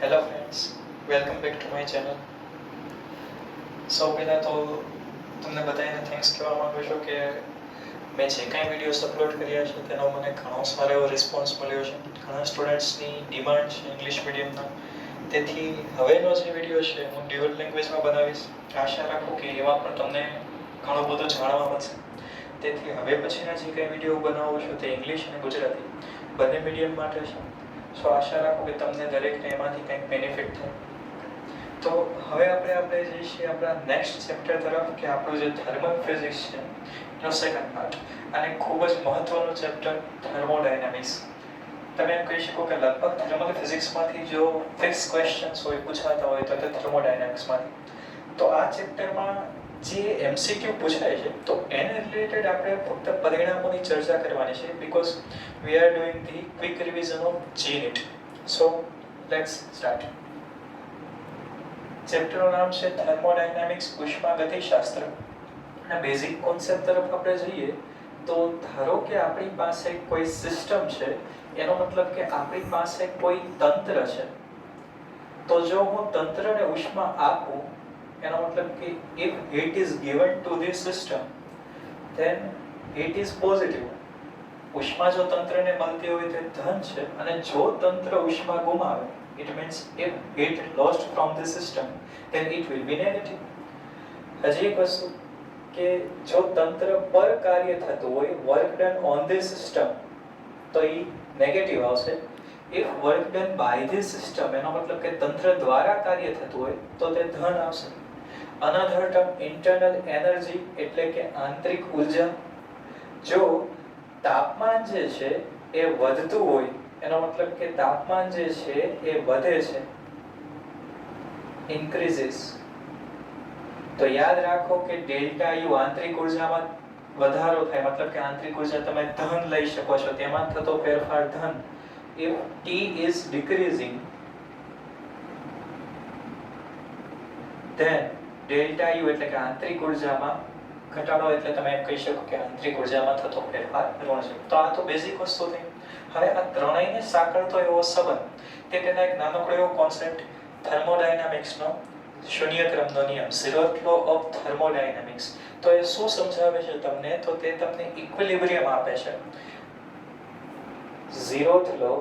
Hello friends, welcome back to my channel. સૌ પહેલાં તો તમને બધાને થેન્ક્સ કહેવા માંગુ છું કે મેં જે કાંઈ વિડીયોઝ અપલોડ કર્યા છે તેનો મને ઘણો સારો એવો રિસ્પોન્સ મળ્યો છે. ઘણા સ્ટુડન્ટ્સની ડિમાન્ડ છે ઇંગ્લિશ મીડિયમના. તેથી હવેનો જે વિડીયો છે હું ડ્યુઅલ લેંગ્વેજમાં બનાવીશ. આશા રાખું કે એમાં પણ તમને ઘણું બધું જાણવા મળશે. તેથી હવે પછીના જે કંઈ વિડીયો બનાવું છું તે ઇંગ્લિશ અને ગુજરાતી બંને મીડિયમ માટે છે. સો આશા રાખું કે તમને દરેકને એમાંથી કંઈક બેનિફિટ થાય. તો હવે આપણે જઈએ છીએ આપણા નેક્સ્ટ ચેપ્ટર તરફ કે આપણું જે થર્મલ ફિઝિક્સ છે એનો સેકન્ડ પાર્ટ. અને ખૂબ જ મહત્વનું ચેપ્ટર થર્મોડાયનેમિક્સ. તમે એમ કહી શકો કે લગભગ થર્મલ ફિઝિક્સમાંથી જો ફિક્સ ક્વેશ્ચન્સ હોય પૂછાતા હોય તો તે થર્મોડાયનેમિક્સમાંથી. તો આ ચેપ્ટરમાં જે એમસીક્યુ પૂછાય છે તો એને રિલેટેડ આપણે ફક્ત પરિણામોની ચર્ચા કરવાની છે because we are doing the quick revision of GNIT. So let's start. ચેપ્ટરનું નામ છે થર્મોડાયનેમિક્સ, ઉષ્માગતિશાસ્ત્ર. અને બેઝિક કોન્સેપ્ટ તરફ આપણે જઈએ તો ધારો કે આપણી પાસે કોઈ સિસ્ટમ છે, એનો મતલબ કે આપણી પાસે કોઈ તંત્ર છે. તો જો હું તંત્રને ઉષ્મા આપું એનો મતલબ કે if heat is given to this system then it is positive. ઉષ્મા જો તંત્રને મળતી હોય તો ધન છે, અને જો તંત્ર ઉષ્મા ગુમાવે it means if heat lost from the system then it will be negative. હજી એક વસ્તુ કે જો તંત્ર પર કાર્ય થતું હોય work done on this system તો એ નેગેટિવ આવશે. if work done by this system એનો મતલબ કે તંત્ર દ્વારા કાર્ય થતું હોય તો તે ધન આવશે. Another term internal energy એટલે કે આંતરિક ઉર્જા. જો તાપમાન જે છે એ વધતું હોય એનો મતલબ કે તાપમાન જે છે એ વધે છે, increases, તો યાદ રાખો કે ડેલ્ટા યુ આંતરિક ઉર્જામાં વધારો થાય, મતલબ કે આંતરિક ઉર્જા તમે ધન લઈ શકો છો તેમાં થતો ફેરફાર ધન. if T is decreasing then delta you એટલે કે આંતરિક ઉર્જામાં ઘટાડો એટલે તમે એમ કહી શકો કે આંતરિક ઉર્જામાં થતો ફેરફાર ઋણ છે. તો આ તો બેઝિક વસ્તુ થઈ. હવે આ ત્રણેયને સાંકળતો એવો સંબંધ તે તેના એક નાનકડો એવો કોન્સેપ્ટ થર્મોડાયનેમિક્સનો શૂન્ય ક્રમનો નિયમ, ઝીરોથ લો ઓફ થર્મોડાયનેમિક્સ. તો એ શું સમજાવે છે તમને? તો તે તમને ઇક્વિલિબ્રિયમ આપે છે. Zeroth law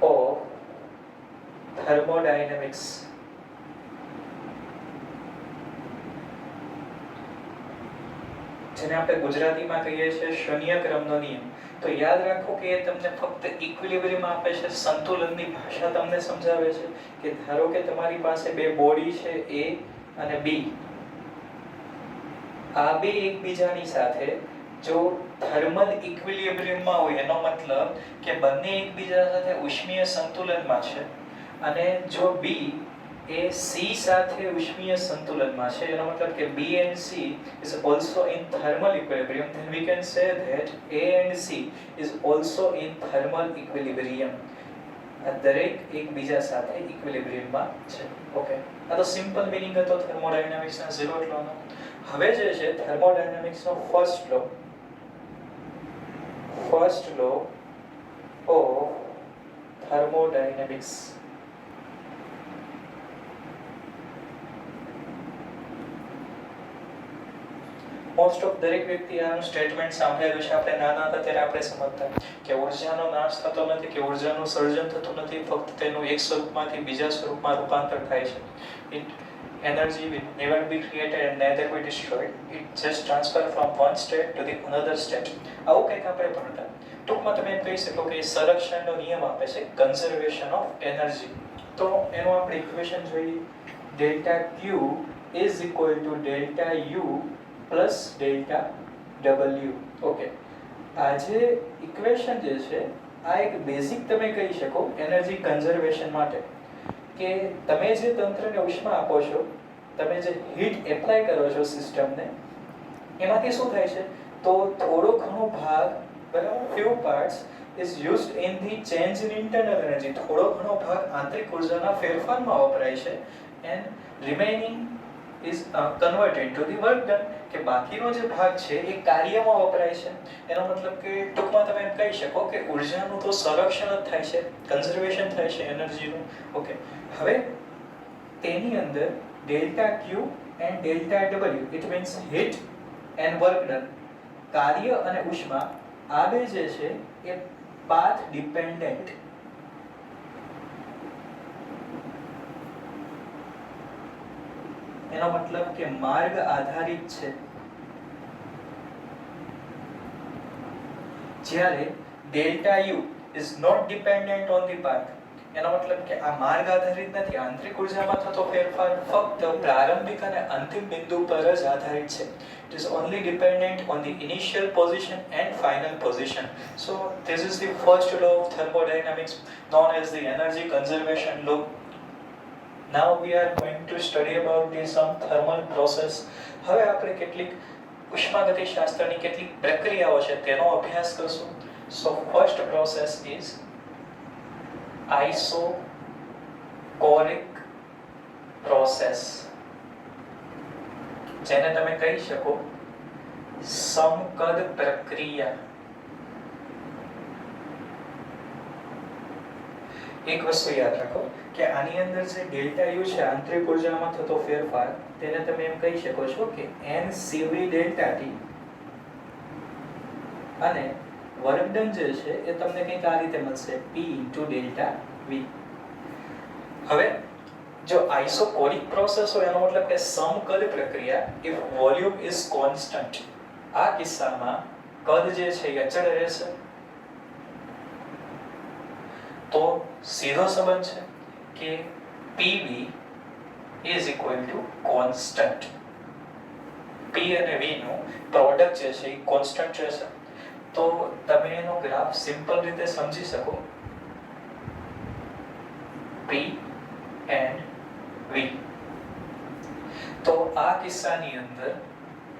of thermodynamics. જેને આપણે ગુજરાતીમાં કહીએ છીએ શૂન્ય ક્રમનો નિયમ. તો યાદ રાખો કે એ તમને ફક્ત ઇક્વિલિબ્રિયમ આપે છે, સંતુલનની ભાષા તમને સમજાવે છે કે ધારો કે તમારી પાસે બે બોડી છે A અને B. આ બે એકબીજાની સાથે જો થર્મલ ઇક્વિલિબ્રિયમમાં હોય એનો મતલબ કે બંને એકબીજા સાથે ઉષ્મીય સંતુલનમાં છે, અને જો B એ C સાથે ઉષ્મીય સંતુલનમાં છે એનો મતલબ કે B and C is also in thermal equilibrium, then we can say that A and C is also in thermal equilibrium. આ દરેક એકબીજા સાથે ઇક્વિલિબ્રિયમમાં છે. ઓકે, આ તો સિમ્પલ મીનિંગ હતો થર્મોડાયનેમિક્સના ઝીરોથ લોનો. હવે જે છે થર્મોડાયનેમિક્સનો first law of thermodynamics. Most of દરેક વ્યક્તિ આનું સ્ટેટમેન્ટ સાંભળેલું છે. આપણે નાના હતા ત્યારે આપણે સમજતા કે ઉર્જાનો નાશ થતો નથી, કે ઉર્જાનું સર્જન થતું નથી, ફક્ત તેનું એક સ્વરૂપમાંથી બીજા સ્વરૂપમાં રૂપાંતર થાય છે. Energy will never be created and neither be destroyed. It just transfer from one state to the another state. આવું કંઈક આપણે ભણતા. ટૂંકમાં તમે એમ કહી શકો કે સંરક્ષણનો નિયમ આપે છે, કન્ઝર્વેશન ઓફ એનર્જી. તો એનું આપણે ઇક્વેશન જોઈએ. Delta Q is equal to delta U plus delta W. Okay, આ જે ઇક્વેશન જે છે આ એક બેઝિક તમે કહી શકો એનર્જી કન્ઝર્વેશન માટે, કે તમે જે તંત્રને ઉષ્મા આપો છો, તમે જે હીટ એપ્લાય કરો છો સિસ્ટમને, એમાંથી શું થાય છે તો થોડો ઘણો ભાગ, બરાબર, few parts is used in the change in internal energy. થોડો ઘણો ભાગ આંતરિક ઉર્જાના ફેરફારમાં વપરાય છે, and remaining is converted to the work done. કે બાકીનો જે ભાગ છે એ કાર્યમાં વપરાય છે. એનો મતલબ કે ટૂંકમાં તમે એમ કહી શકો કે ઉર્જાનું તો સંરક્ષણ જ થાય છે, કન્ઝર્વેશન થાય છે એનર્જીનું. ઓકે, હવે તેની અંદર delta Q and delta W, it means heat and work done, કાર્ય અને ઉષ્મા આ બે જે છે એ પાથ ડિપેન્ડન્ટ, એનો મતલબ કે માર્ગ આધારિત છે. જ્યારે delta U is not dependent on the path, એનો મતલબ કે આ માર્ગ આધારિત નથી. આંતરિક ઉર્જામાં થતો ફેરફાર ફક્ત પ્રારંભિક અને અંતિમ બિંદુ પર જ આધારિત છે. It is only dependent on the initial position and final position. So this is the first law of thermodynamics, known as the energy conservation law. Now we are going to study about the some thermal process. હવે આપણે કેટલીક ઉષ્માગતિશાસ્ત્રની કેટલીક પ્રક્રિયાઓ છે તેનો અભ્યાસ કરશું. So first process is isochoric process, જેને તમે કહી શકો સમકદ પ્રક્રિયા. એક વસ્તુ યાદ રાખો કે આની અંદર જે ડેલ્ટા યુ છે આંતરિક ઉર્જામાં થતો ફેરફાર, તેને તમે એમ કહી શકો છો કે NCV ડેલ્ટા T, અને વર્ક ડન જે છે એ તમને કંઈક આ રીતે મળશે P ઇન્ટુ ડેલ્ટા V. હવે જો આઇસોકોરિક પ્રોસેસ હોય એનો મતલબ કે સમકદ પ્રક્રિયા, ઇફ વોલ્યુમ ઇઝ કોન્સ્ટન્ટ, આ કિસ્સામાં કદ જે છે એ અચળ રહેશે. તો સીધો સંબંધ છે કે PV is equal to constant. P અને V નું પ્રોડક્ટ જે છે એ કોન્સ્ટન્ટ રહેશે. તો તમે એનો ગ્રાફ સિમ્પલ રીતે સમજી શકો, P and V. તો આ કિસ્સાની અંદર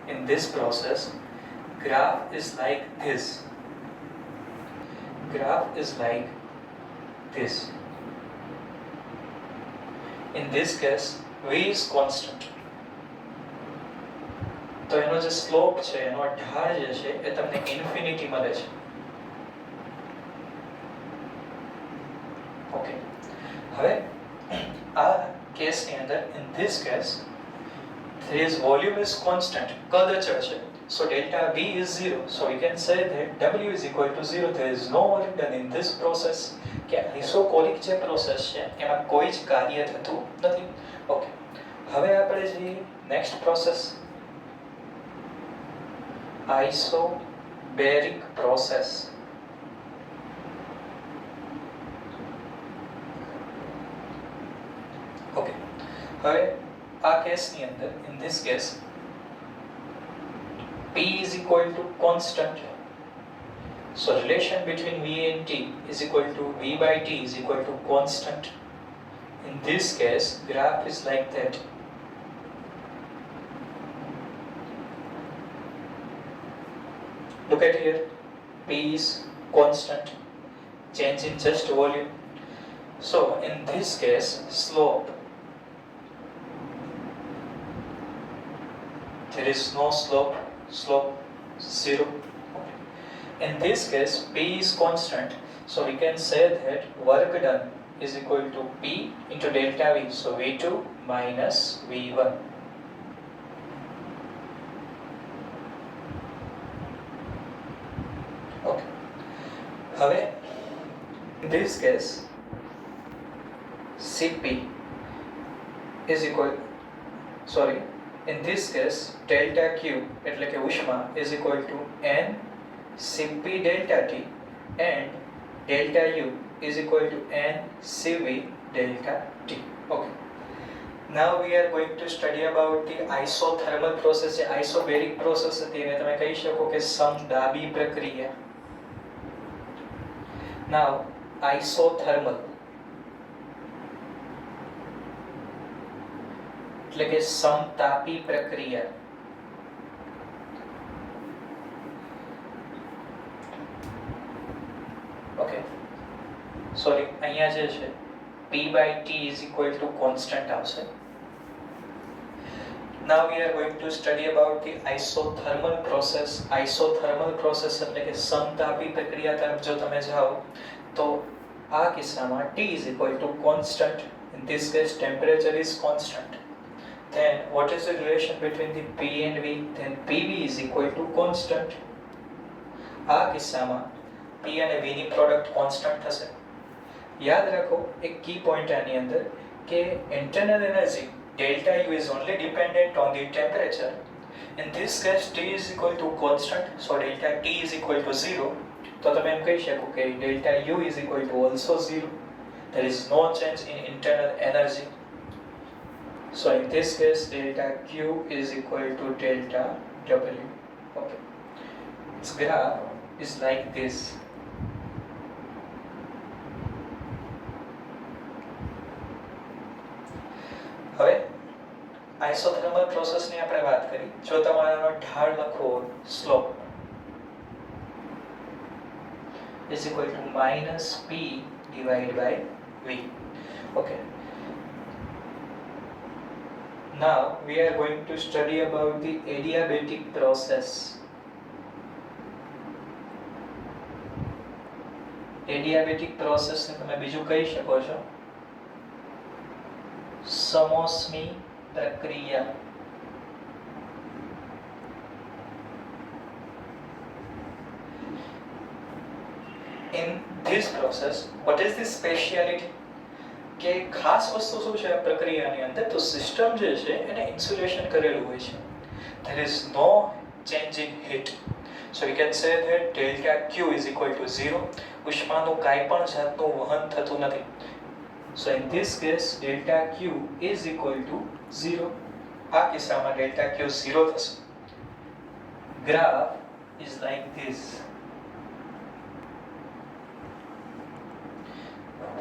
in this process graph is like this. Graph is like this. In this case V is constant. તો એનો જે સ્લોપ છે, એનો ઢાળ જે છે એ તમને ઇન્ફિનિટી મળે છે. ઓકે, હવે આ કેસની અંદર in this case this volume is constant, કદ અચળ છે. So delta V is 0. So we can say that W is equal to 0. There is no work done in this process. કે આઇસોકોરિક જે પ્રોસેસ છે એમાં કોઈ જ કાર્ય થતું નથી. ઓકે, હવે આપણે જે next process isobaric process. Okay, હવે આ કેસની અંદર in this case P is equal to constant. So relation between V and T is equal to V by T is equal to constant. In this case, graph is like that. Look at here, P is constant, change in just volume. So in this case, slope, there is no slope, slope 0. In this case, P is constant, so we can say that work done is equal to P into delta V, so V2 minus V1. Okay. હવે in this case, Cp is equal, sorry, in this case delta Q એટલે કે ઉષ્મા is equal to N Cp delta T and delta U is equal to N Cv delta T. Okay. Now we are going to study about the isothermal process. જે isobaric process હતી એને તમે કહી શકો કે સમદાબી પ્રક્રિયા. Now isothermal એટલે કે સમતાપી પ્રક્રિયા. ઓકે, સોરી, અહીંયા જે છે P by T is equal to constant આવશે. Now we are going to study about the isothermal process. Isothermal process એટલે કે સમતાપી પ્રક્રિયા તરફ જો તમે જાઓ તો આ કિસ્સામાં T is equal to constant. In this case temperature is constant. Then what is the relation between the P and V? Then PV is equal to constant. આ કિસ્સામાં P અને V ની પ્રોડક્ટ કોન્સ્ટન્ટ થશે. યાદ રાખો એક key point આની અંદર કે internal energy delta U is only dependent on the temperature. In this case T is equal to constant, so delta T is equal to 0. તો તમે એમ કહી શકો કે delta U is equal to also 0. There is no change in internal energy. So in this case delta Q is equal to delta W. Okay. This graph is like this. હવે isothermal process ની આપણે વાત કરી. જો તમારાનો ઢાળ લખવો slope is equal to minus P divided by V. Okay. Now we are going to study about the adiabatic process. Adiabatic process ને તમે બીજું કહી શકો છો સમોષ્મી પ્રક્રિયા. In this process, what is the speciality? કે ખાસ વસ્તુ શું છે આ પ્રક્રિયાની અંદર? તો સિસ્ટમ જે છે એને ઇન્સ્યુલેશન કરેલું હોય છે. There is no change in heat. So we can say that delta Q is equal to 0. ઉષ્માનું કાંઈ પણ જાતનું વહન થતું નથી. So in this case delta Q is equal to 0. આ કિસ્સામાં delta Q 0 થશે. Graph is like this.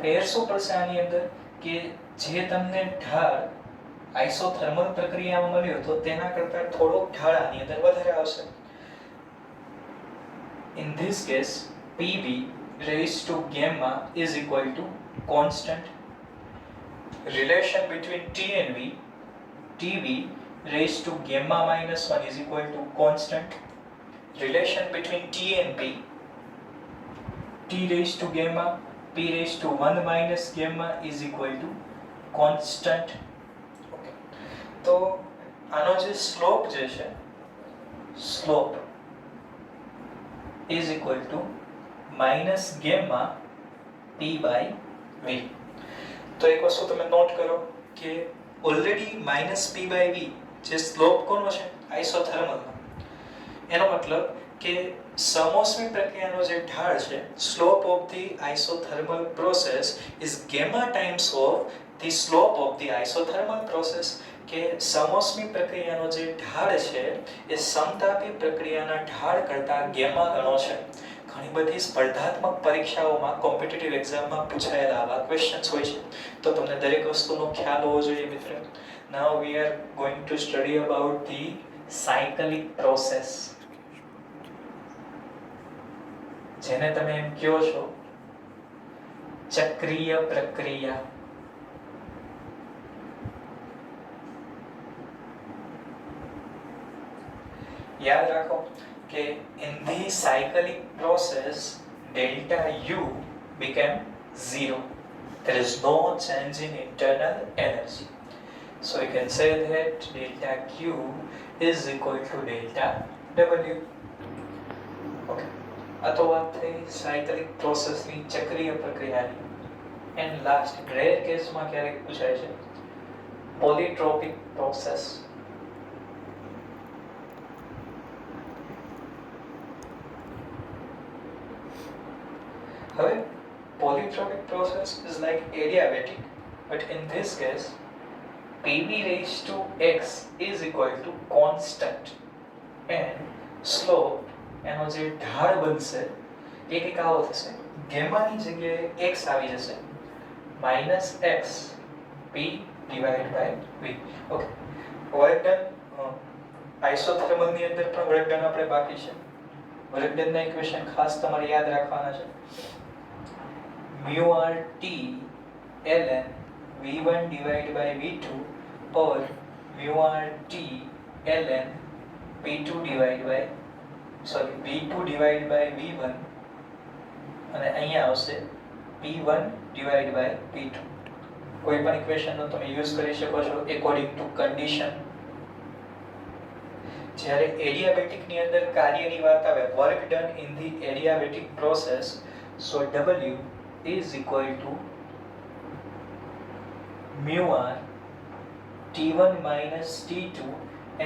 ફેર શું પડશે આની અંદર કે જે તમને ઢાળ આઇસોથર્મલ પ્રક્રિયામાં મળ્યો હતો તેના કરતાં થોડોક ઢાળ આની અંદર વધારે આવશે. In this case PV raised to gamma is equal to constant. Relation between T and V, TV raised to gamma minus 1 is equal to constant. Relation between T and P, T raised to gamma, P raised to 1 minus gamma is equal to constant. Okay. તો આનો જે slope જે છે slope is equal to minus gamma P by V. તો એક વસ્તુ તમે not કરો કે already minus P by V જે સ્લોપ કોનો છે આઇસોથર્મલનો, એનો મતલબ કે સમોષ્મી પ્રક્રિયાનો જે ઢાળ છે slope of the isothermal process is gamma times of the slope of the isothermal process. કે સમોષ્મી પ્રક્રિયાનો જે ઢાળ છે એ સમતાપી પ્રક્રિયાના ઢાળ કરતાં ગેમા ગણો છે. ઘણી બધી સ્પર્ધાત્મક પરીક્ષાઓમાં કોમ્પિટિટિવ એક્ઝામમાં પૂછાયેલા આવા ક્વેશ્ચન્સ હોય છે, તો તમને દરેક વસ્તુનો ખ્યાલ હોવો જોઈએ મિત્ર. Now we are going to study about the cyclic process, જેને તમે એમ કહો છો ચક્રીય પ્રક્રિયા. યાદ રાખો કે in the cyclic process delta U became 0. There is no change in internal energy. So we can say that delta Q is equal to delta W. Okay. આ તો વાત થઈ સાયકલિક પ્રોસેસની ચક્રીય પ્રક્રિયાની. એન્ડ લાસ્ટ રેર કેસમાં ક્યારેક પૂછાય છે પોલીટ્રોપિક પ્રોસેસ. હવે polytropic process is like adiabatic, but in this case PV raised to x is equal to constant and slope એનો જે ઢાળ બનશે એ કંઈક આવો થશે. ગેમાની જગ્યાએ x આવી જશે minus x P divided by V. Okay, work done. આઇસોથર્મલની અંદર પણ વર્ક ડન આપણે બાકી છે. વર્ક ડનના ઇક્વેશન ખાસ તમારે યાદ રાખવાના છે. mu r t ln v1 divided by v2 or mu r t ln p2 divided by v2 divided by v1 અને અહીંયા આવશે p1 divided by p2. કોઈ પણ ઇક્વેશનનો તમે યુઝ કરી શકો છો એકોર્ડિંગ ટુ કન્ડિશન. જ્યારે એડિયાબેટિક ની અંદર કાર્યની વાત આવે, work done in the adiabatic process, so W is equal to mu r t1 minus t2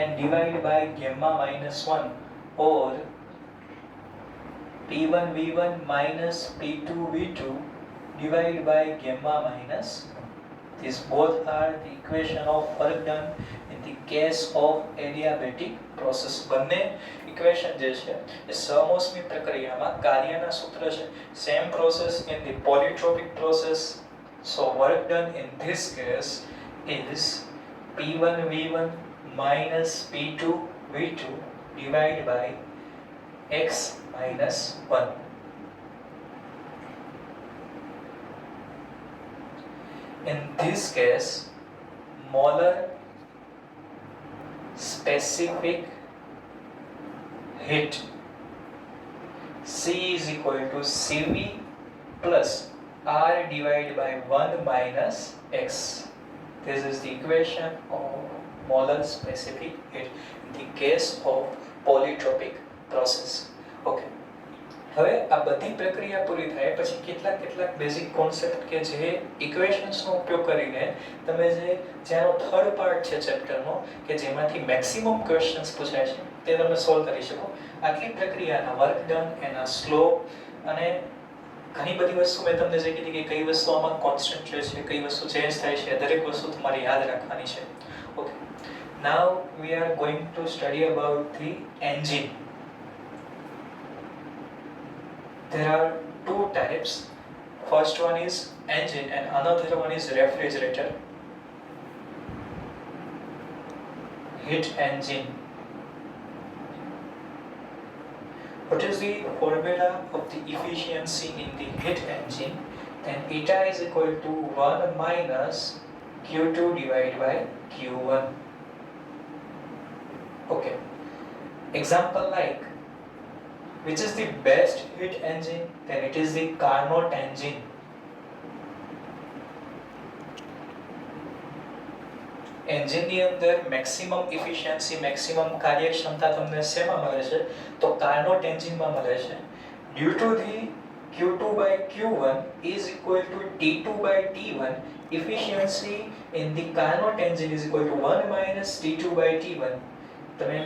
and divided by gamma minus 1 or p1 v1 minus p2 v2 divided by gamma minus 1. These both are the equation of work done in the case of adiabatic process. બંને equation જે છે એ સમોષ્મી પ્રક્રિયામાં કાર્યના સૂત્ર છે. Same process in the polytropic process. So work done in this case is p1 v1 minus p2 v2 divided by x minus 1. In this case, molar specific heat C is equal to Cv plus R divided by 1 minus X. This is the equation of molar specific heat in the case of polytropic process. Okay. હવે આ બધી પ્રક્રિયા પૂરી થાય પછી કેટલાક basic concept કે જે ઇક્વેશન્સનો ઉપયોગ કરીને તમે જેનો થર્ડ પાર્ટ છે ચેપ્ટરનો કે જેમાંથી મેક્સિમમ ક્વેશ્ચન્સ પૂછાય છે તે તમે સોલ્વ કરી શકો. આટલી પ્રક્રિયાના વર્ક ડન, એના સ્લોપ અને ઘણી બધી વસ્તુ મેં તમને જે કીધી કે કઈ વસ્તુ આમાં કોન્સ્ટન્ટ રહે છે, કઈ વસ્તુ ચેન્જ થાય છે, દરેક વસ્તુ તમારે યાદ રાખવાની છે. Okay, now we are going to study about the engine. There are two types. First one is engine and another one is refrigerator. Heat engine. What is the formula of the efficiency in the heat engine? Then eta is equal to 1 minus Q2 divided by Q1. Okay. Example like, which is the best heat engine? Then it is the Carnot engine. એન્જિનની અંદર maximum efficiency, maximum કાર્યક્ષમતા તમને શેમાં મળે છે? તો Carnot એન્જિનમાં મળે છે. Due to the Q2 by Q1 is equal to T2 by T1, efficiency in the Carnot engine is equal to 1 minus T2 by T1. તમે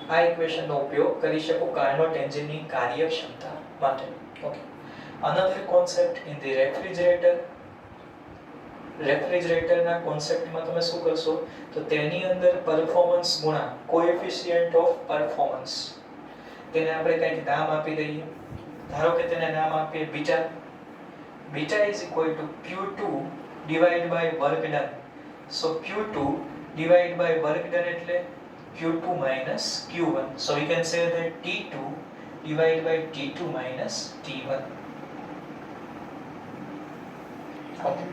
આ ઇક્વેશનનો ઉપયોગ કરી શકો કાર્નોટ એન્જિનની કાર્યક્ષમતા માટે. Okay, another concept in the refrigerator. રેફ્રિજરેટરના કોન્સેપ્ટમાં તમે શું કરશો તો તેની અંદર પરફોર્મન્સ ગુણાંક, કોએફિશિયન્ટ ઓફ પરફોર્મન્સ, તેને આપણે કંઈક નામ આપી દઈએ. ધારો કે તેને નામ આપીએ beta. Beta is equal to Q2 divide by work done. So Q2 divide by work done એટલે Q2 minus Q1. So we can say that T2 divided by T2 minus T1. Okay.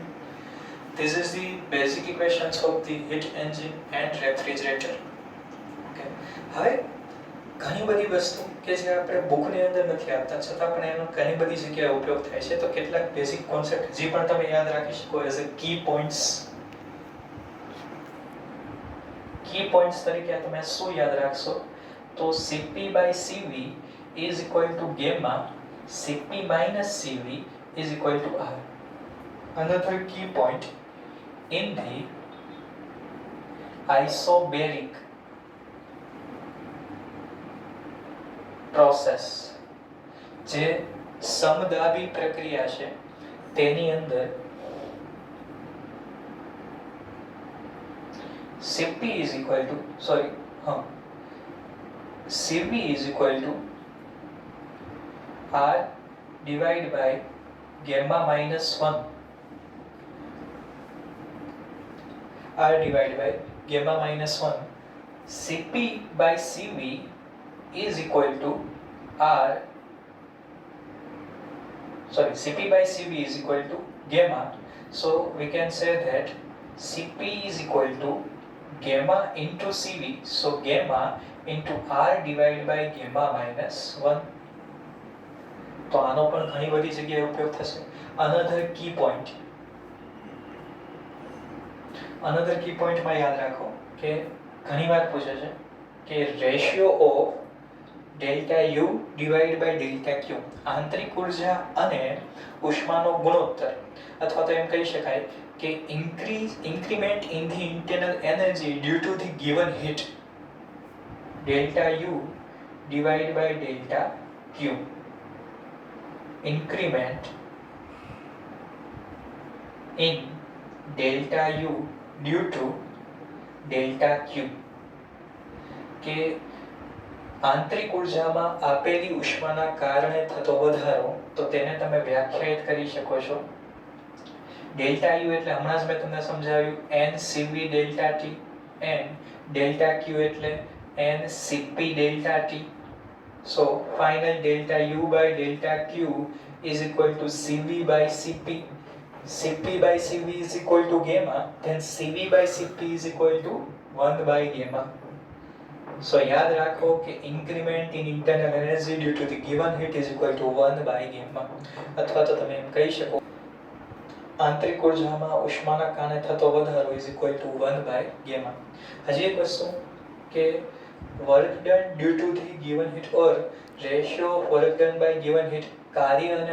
This is the basic equations of the heat engine and refrigerator. Okay. હવે ઘણી બધી વસ્તુ કે જે આપણે બુકની અંદર નથી આપતા છતાં પણ એનો ઘણી બધી જગ્યાએ ઉપયોગ થાય છે. તો કેટલાક બેઝિક કોન્સેપ્ટ જે પણ તમે યાદ રાખી શકો as a key points. Key points તરીકે તમે શું યાદ રાખશો તો Cp by Cv is equal to gamma, Cp minus Cv is equal to R. Another key point in the isobaric process, જે સમદાબી પ્રક્રિયા છે તેની અંદર Cp is equal to Cv is equal to R divided by gamma minus 1. R divided by gamma minus 1. Cp by Cv is equal to R. Cp by Cv is equal to gamma. So we can say that Cp is equal to gamma into CV, so gamma into R divided by gamma minus 1. તો આનો પણ ઘણી બધી જગ્યાએ ઉપયોગ થશે. Another key point માં યાદ રાખો કે ઘણી વાર પૂછે છે કે ratio of delta U divide by delta Q, આંતરિક ઉર્જા અને ઉષ્માનો ગુણોત્તર, અથવા તો એમ કહી શકાય કે increment in the internal energy due to the given heat, delta U divided by delta Q. Increment in delta U due to delta Q કે આંતરિક ઉર્જામાં આપેલી ઉષ્માના કારણે થતો વધારો, તો તેને તમે વ્યાખ્યાયિત કરી શકો છો. ડેલ્ટા યુ એટલે હમણાં જ મેં તમને સમજાવ્યું NCV delta T, and delta ક્યુ એટલે NCP delta T. So final delta U by delta Q is equal to CV by CP. CP by CV is equal to gamma, then CV by CP is equal to 1 by gamma. So યાદ રાખો કે increment in internal energy due to the given heat is equal to 1 by gamma. અથવા તો તમે એમ કહી શકો આંતરિક ઉર્જામાં ઉષ્માના કારણે થતો વધારો is equal to 1 by gamma. હજી એક વસ્તુ કે work done due to the given heat or ratio of work done by given heat, કાર્ય અને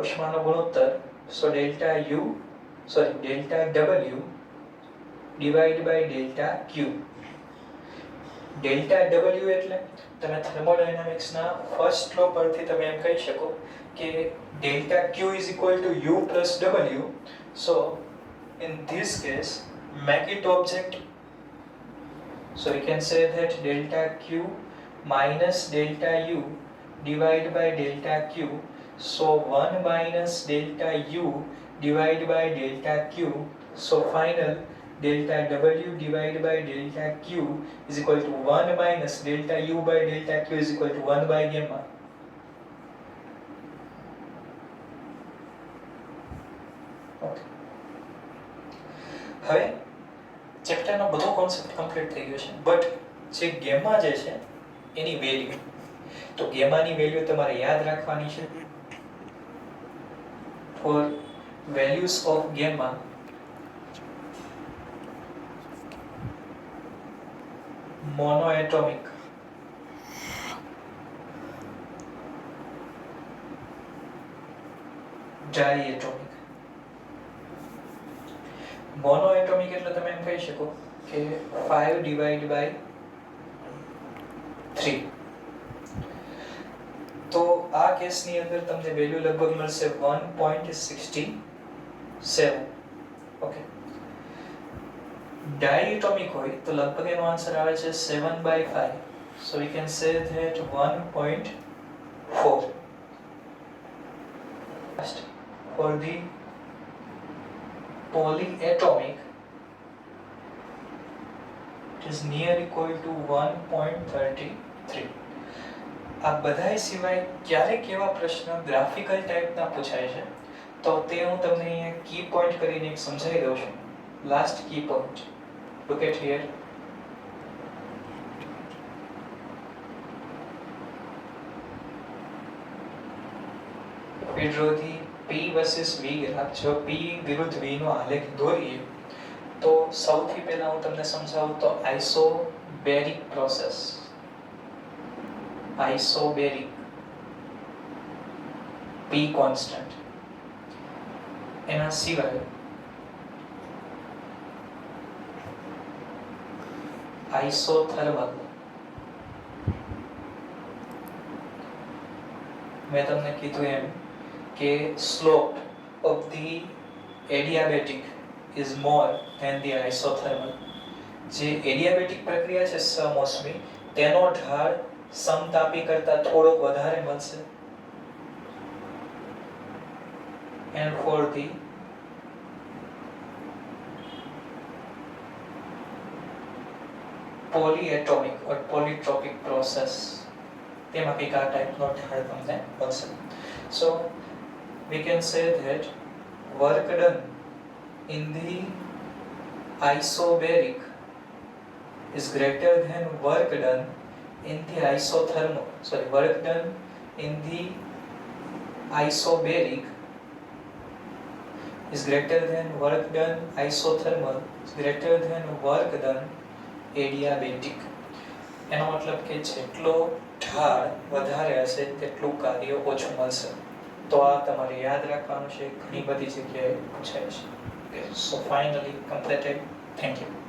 ઉષ્માનો ગુણોત્તર, so delta W divided by delta Q. Delta W એટલે તમે થર્મોડાયનેમિક્સના ફર્સ્ટ લો પરથી તમે એમ કહી શકો કે delta Q is equal to U plus W. So in this case make it object, so we can say that delta Q minus delta U divided by delta Q, so 1 minus delta U divided by delta Q, so final delta W divided by delta Q is equal to 1 minus delta U by delta Q is equal to 1 by gamma. Okay. હવે ચેપ્ટરનો બધો concept complete થઈ ગયો છે, but જે gamma જે છે એની value, તો ગેમાની value તમારે યાદ રાખવાની છે. Four values of gamma, monoatomic, diatomic. monoatomic એટલે તમે એમ કહી શકો કે 5 divided by 3. તો આ કેસની અંદર તમને વેલ્યુ લગભગ મળશે 1.67. ઓકે. diatomic હોય તો લગભગ એનો આન્સર આવે છે 7 by 5. So we can say that 1.4. For the polyatomic, it is near equal to 1.33. આ બધાય સિવાય ક્યારેક એવા પ્રશ્ન ગ્રાફિકલ ટાઈપના પૂછાય છે, તો તે હું તમને અહીંયા કી પોઈન્ટ કરીને એક સમજાવી દઉં છું. Last key point, look at here. We draw the P versus V graph. જો P વિરુદ્ધ V નો આલેખ દોરીએ તો સૌથી પહેલા હું તમને સમજાવું તો isobaric process. Isobaric, P constant. એના સિવાય આઇસોથર્મલ, મેં તમને કીધું એમ કે slope of the adiabatic is more than the isothermal. જે એડિયાબેટિક પ્રક્રિયા છે સમોષ્મી, તેનો ઢાળ સમતાપી કરતા થોડોક વધારે મળશે. And for the polyatomic or polytropic process, તેમાં કંઈક આ ટાઈપનો ઢાળ તમને મળશે. So we can say that work done in the isobaric is greater than work done in the work done in the isobaric is greater than work done isothermal is greater than work done adiabatic. એનો મતલબ કે જેટલો ઢાળ વધારે હશે તેટલું કાર્ય ઓછું મળશે. તો આ તમારે યાદ રાખવાનું છે, ઘણી બધી જગ્યાએ પૂછાય છે. So finally completed. Thank you.